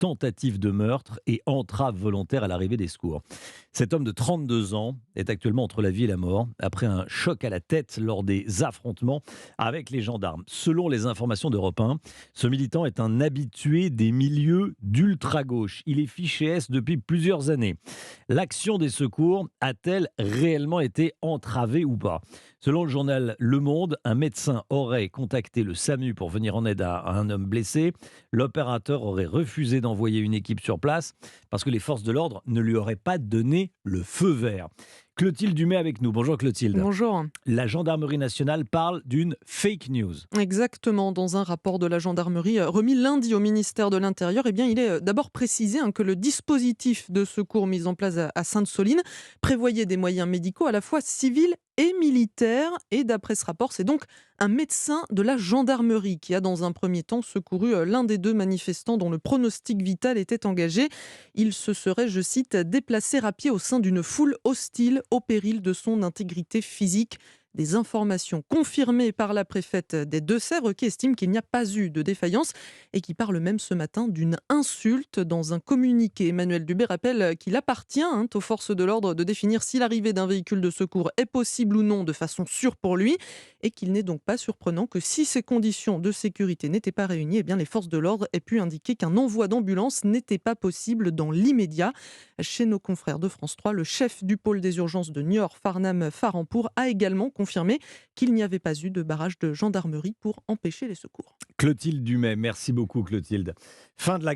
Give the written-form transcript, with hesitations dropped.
tentative de meurtre et entrave volontaire à l'arrivée des secours. Cet homme de 32 ans est actuellement entre la vie et la mort après un choc à la tête lors des affrontements avec les gendarmes. Selon les informations d'Europe 1, ce militant est un habitué des milieux d'ultra-gauche. Il est fiché S depuis plusieurs années. L'action des secours a-t-elle réellement été entravée ou pas ? Selon le journal Le Monde, un médecin aurait contacté le SAMU pour venir en aide à un homme blessé. L'opérateur aurait refusé d'envoyer une équipe sur place parce que les forces de l'ordre ne lui auraient pas donné le feu vert. Clotilde Dumais avec nous. Bonjour Clotilde. Bonjour. La gendarmerie nationale parle d'une fake news. Exactement, dans un rapport de la gendarmerie remis lundi au ministère de l'Intérieur, eh bien, il est d'abord précisé que le dispositif de secours mis en place à Sainte-Soline prévoyait des moyens médicaux à la fois civils et militaires. Et d'après ce rapport, c'est donc un médecin de la gendarmerie qui a dans un premier temps secouru l'un des deux manifestants dont le pronostic vital était engagé. Il se serait, je cite, déplacé à pied au sein d'une foule hostile au péril de son intégrité physique. Des informations confirmées par la préfète des Deux-Sèvres qui estime qu'il n'y a pas eu de défaillance et qui parle même ce matin d'une insulte. Dans un communiqué, Emmanuel Dubé rappelle qu'il appartient aux forces de l'ordre de définir si l'arrivée d'un véhicule de secours est possible ou non de façon sûre pour lui et qu'il n'est donc pas surprenant que si ces conditions de sécurité n'étaient pas réunies, eh bien les forces de l'ordre aient pu indiquer qu'un envoi d'ambulance n'était pas possible dans l'immédiat. Chez nos confrères de France 3, le chef du pôle des urgences de Niort, Farnam Farampour, a également confirmé qu'il n'y avait pas eu de barrage de gendarmerie pour empêcher les secours. Clotilde Dumais, merci beaucoup Clotilde. Fin de la